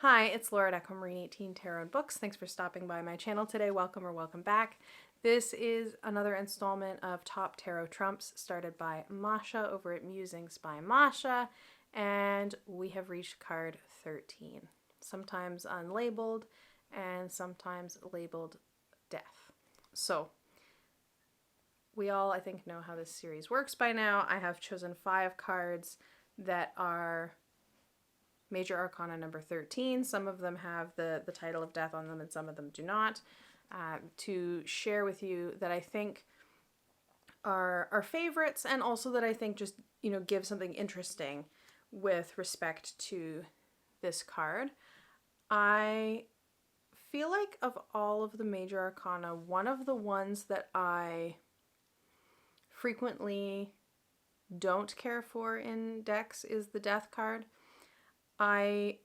Hi, it's Laura at Aquamarine 18 Tarot and Books. Thanks for stopping by my channel today. Welcome or welcome back. This is another installment of Top Tarot Trumps started by Masha over at Musings by Masha, and we have reached card 13, sometimes unlabeled and sometimes labeled Death. So we all, I think, know how this series works by now. I have chosen 5 cards that are Major Arcana number 13. Some of them have the title of Death on them and some of them do not. To share with you that I think are favorites, and also that I think just, give something interesting with respect to this card. I feel like of all of the Major Arcana, one of the ones that I frequently don't care for in decks is the Death card. I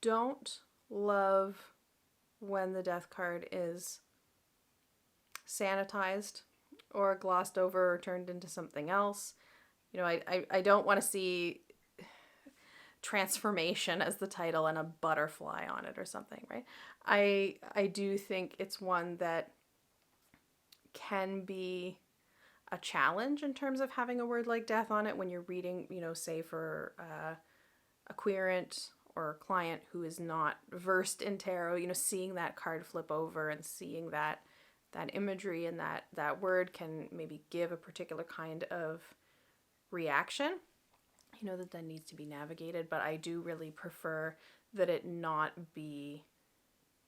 don't love when the Death card is sanitized or glossed over or turned into something else. I don't want to see transformation as the title and a butterfly on it or something, right? I do think it's one that can be a challenge in terms of having a word like death on it when you're reading, say for a querent or a client who is not versed in tarot, seeing that card flip over and seeing that imagery and that word can maybe give a particular kind of reaction, that needs to be navigated. But I do really prefer that it not be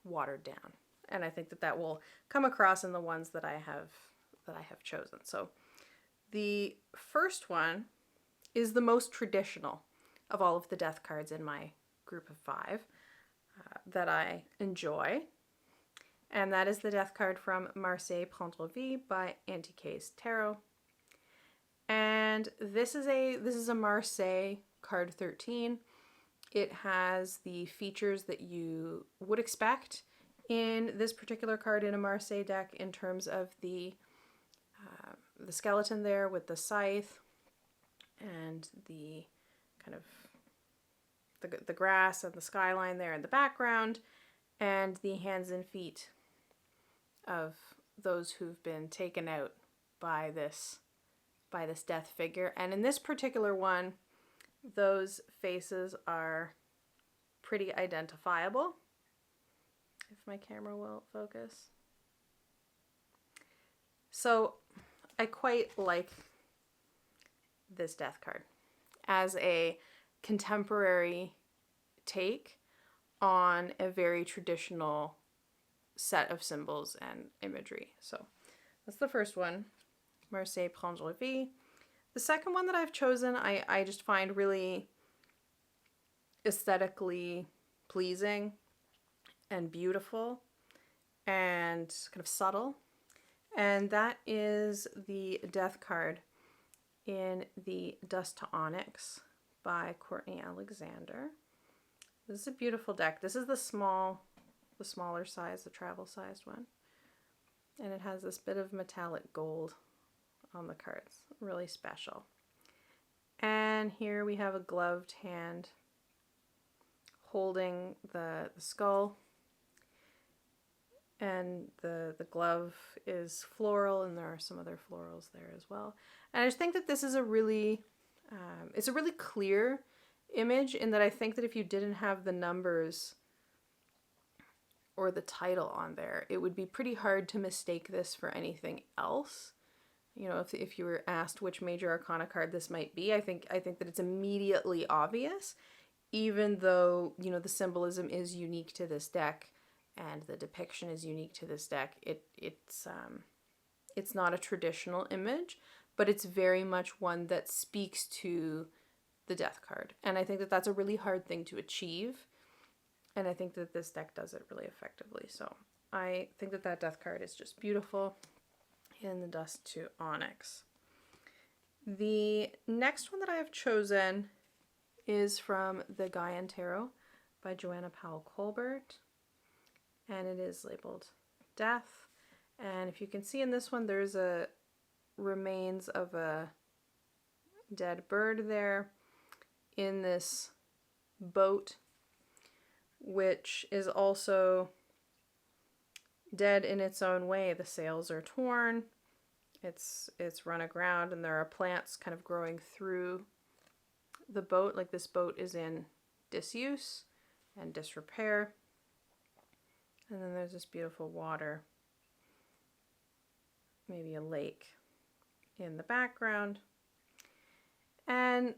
watered down. And I think that will come across in the ones that I have chosen. So the first one is the most traditional of all of the Death cards in my group of 5 that I enjoy. And that is the Death card from Marseille Prendre Vie by Antiques Tarot. And this is a Marseille card 13. It has the features that you would expect in this particular card in a Marseille deck in terms of the skeleton there with the scythe and the kind of the grass and the skyline there in the background, and the hands and feet of those who've been taken out by this death figure. And in this particular one, those faces are pretty identifiable. If my camera will focus. So I quite like this Death card as a contemporary take on a very traditional set of symbols and imagery. So that's the first one, Marseille Prendre Vie. The second one that I've chosen, I just find really aesthetically pleasing and beautiful and kind of subtle. And that is the Death card in the Dust to Onyx by Courtney Alexander. This is a beautiful deck. This is the smaller size, the travel sized one. And it has this bit of metallic gold on the cards. Really special. And here we have a gloved hand holding the skull. And the glove is floral, and there are some other florals there as well. And I just think that this is a really clear image, in that I think that if you didn't have the numbers or the title on there, it would be pretty hard to mistake this for anything else. If you were asked which Major Arcana card this might be, I think that it's immediately obvious, even though, the symbolism is unique to this deck and the depiction is unique to this deck. It's not a traditional image, but it's very much one that speaks to the Death card. And I think that that's a really hard thing to achieve. And I think that this deck does it really effectively. So I think that Death card is just beautiful in the Dust to Onyx. The next one that I have chosen is from the Gaian Tarot by Joanna Powell Colbert. And it is labeled Death. And if you can see in this one, there's a remains of a dead bird there in this boat which is also dead in its own way. The sails are torn, it's run aground, and there are plants kind of growing through the boat. Like, this boat is in disuse and disrepair. And then there's this beautiful water, maybe a lake in the background. And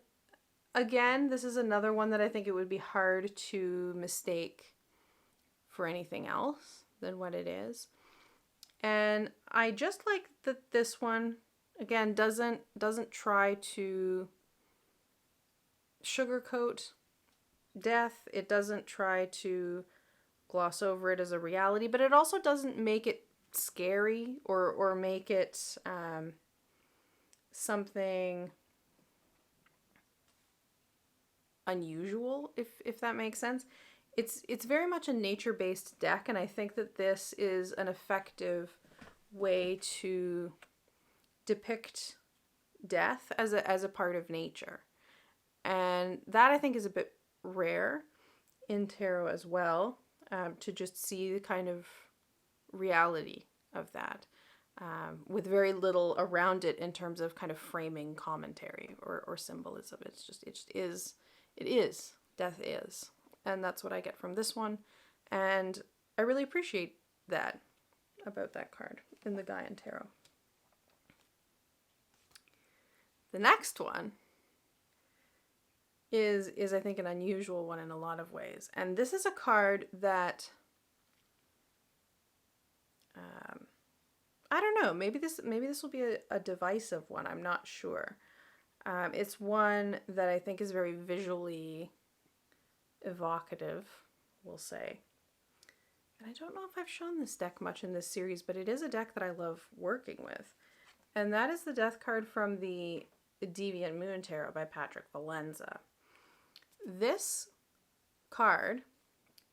again, this is another one that I think it would be hard to mistake for anything else than what it is. And I just like that this one, again, doesn't try to sugarcoat death. It doesn't try to gloss over it as a reality, but it also doesn't make it scary or make it something unusual, if that makes sense. It's very much a nature-based deck, and I think that this is an effective way to depict death as a part of nature. And that, I think, is a bit rare in tarot as well, to just see the kind of reality of that, with very little around it in terms of kind of framing commentary or symbolism. It is. Death is. And that's what I get from this one. And I really appreciate that about that card in the Gaian Tarot. The next one is I think an unusual one in a lot of ways. And this is a card that I don't know, maybe this will be a divisive one. I'm not sure. It's one that I think is very visually evocative, we'll say. And I don't know if I've shown this deck much in this series, but it is a deck that I love working with. And that is the Death card from the Deviant Moon Tarot by Patrick Valenza. This card,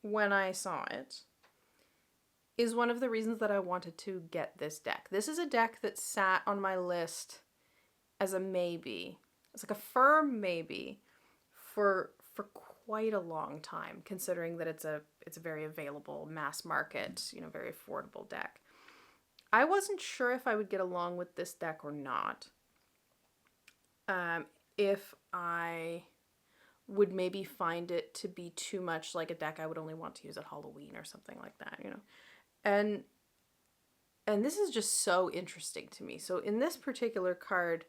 when I saw it, is one of the reasons that I wanted to get this deck. This is a deck that sat on my list as a maybe. It's like a firm maybe for quite a long time, considering that it's a very available mass market, very affordable deck. I wasn't sure if I would get along with this deck or not. If I would maybe find it to be too much like a deck I would only want to use at Halloween or something like that, And this is just so interesting to me. So in this particular card,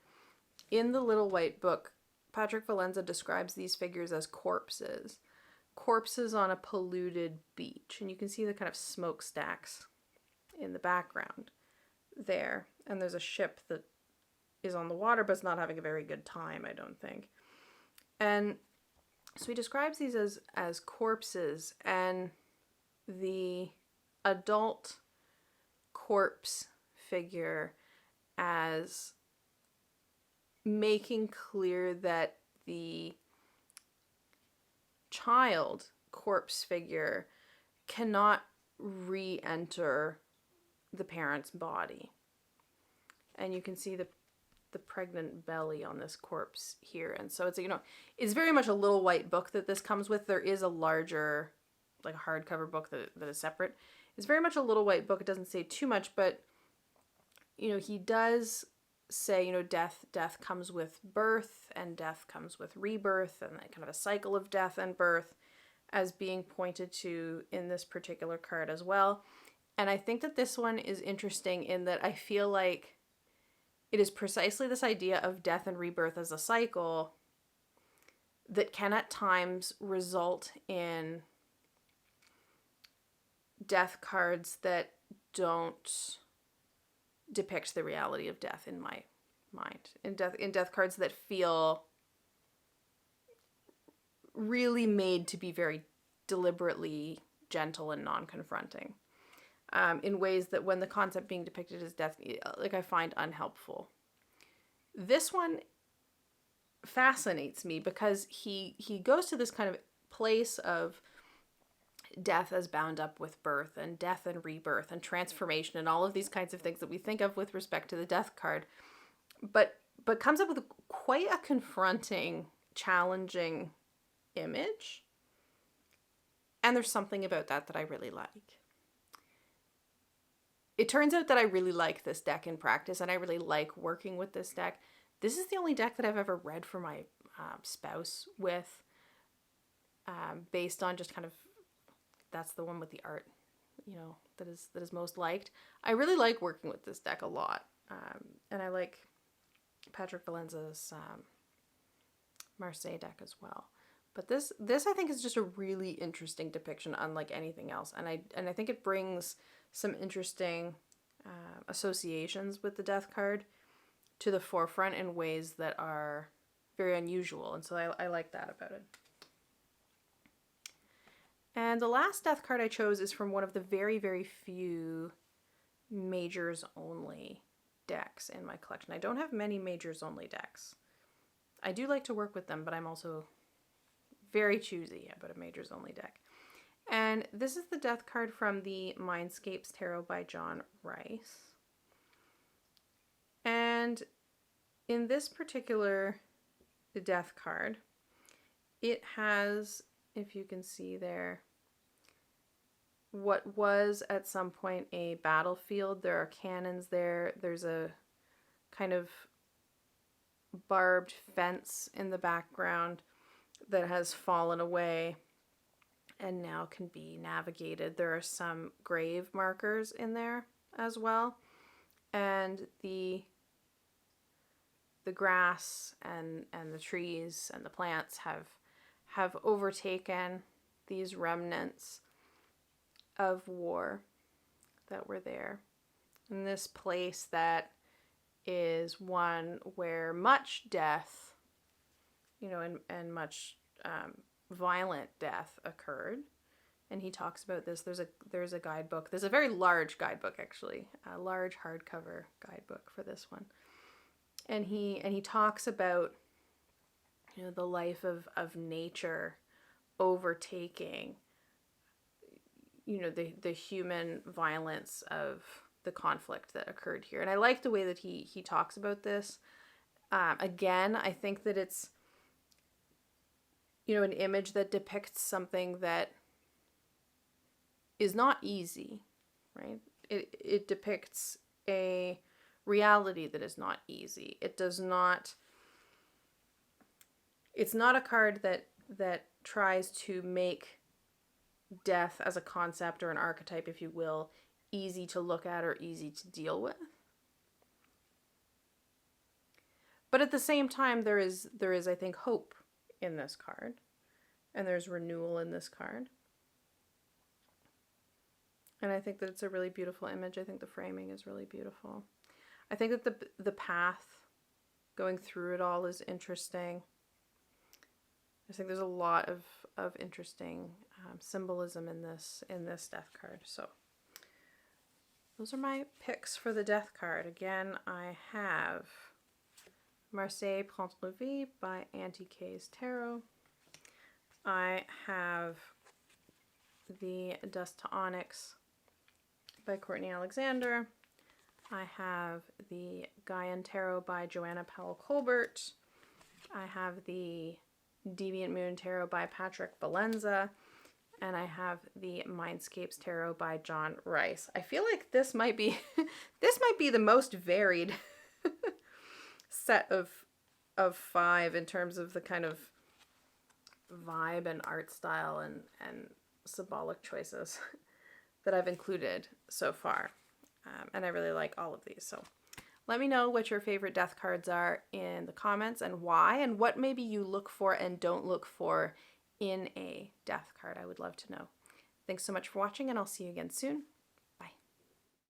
in the Little White Book, Patrick Valenza describes these figures as corpses. Corpses on a polluted beach. And you can see the kind of smokestacks in the background there. And there's a ship that is on the water, but it's not having a very good time, I don't think. And so he describes these as corpses, and the adult corpse figure as making clear that the child corpse figure cannot re-enter the parent's body. And you can see the pregnant belly on this corpse here. And so it's very much a Little White Book that this comes with. There is a larger, like a hardcover book that is separate. It's very much a Little White Book. It doesn't say too much, but he does say, death comes with birth, and death comes with rebirth, and that kind of a cycle of death and birth as being pointed to in this particular card as well. And I think that this one is interesting in that I feel like it is precisely this idea of death and rebirth as a cycle that can at times result in death cards that don't depict the reality of death in my mind. In death cards that feel really made to be very deliberately gentle and non-confronting. In ways that when the concept being depicted as death, I find unhelpful. This one fascinates me because he goes to this kind of place of death as bound up with birth, and death and rebirth and transformation and all of these kinds of things that we think of with respect to the death card, but comes up with quite a confronting, challenging image. again, there's something about that I really like. It turns out that I really like this deck in practice, and I really like working with this deck. This is the only deck that I've ever read for my spouse with, based on just kind of, that's the one with the art, you know, that is most liked. I really like working with this deck a lot, and I like Patrick Valenza's Marseille deck as well. But this I think is just a really interesting depiction, unlike anything else, and I think it brings some interesting associations with the death card to the forefront in ways that are very unusual, and so I like that about it. And the last death card I chose is from one of the very, very few majors only decks in my collection. I don't have many majors only decks. I do like to work with them, but I'm also very choosy about a majors only deck. And this is the death card from the Mindscapes Tarot by John Rice. And in this particular death card, it has, if you can see there, what was at some point a battlefield. There are cannons there. There's a kind of barbed fence in the background that has fallen away and now can be navigated. There are some grave markers in there as well, and the grass and the trees and the plants have overtaken these remnants of war that were there. In this place that is one where much death, you know, and much violent death occurred. And he talks about this. There's a guidebook. There's a very large guidebook, actually, a large hardcover guidebook for this one. And he talks about, you know, the life of nature overtaking, you know, the human violence of the conflict that occurred here. And I like the way that he talks about this. Again, I think that it's, you know, an image that depicts something that is not easy, right? It depicts a reality that is not easy. It's not a card that tries to make death as a concept or an archetype, if you will, easy to look at or easy to deal with. But at the same time, there is, I think, hope in this card, and there's renewal in this card. And I think that it's a really beautiful image. I think the framing is really beautiful. I think that the path going through it all is interesting. I think there's a lot of interesting symbolism in this death card. So those are my picks for the death card. Again, I have Marseille Prends la Vie by Auntie Kay's Tarot. I have the Dust to Onyx by Courtney Alexander. I have the Gaian Tarot by Joanna Powell Colbert. I have the Deviant Moon Tarot by Patrick Valenza. And I have the Mindscapes Tarot by John Rice. I feel like this might be the most varied set of 5 in terms of the kind of vibe and art style and symbolic choices that I've included so far. And I really like all of these. So let me know what your favorite death cards are in the comments and why, and what maybe you look for and don't look for in a death card. I would love to know. Thanks so much for watching, and I'll see you again soon.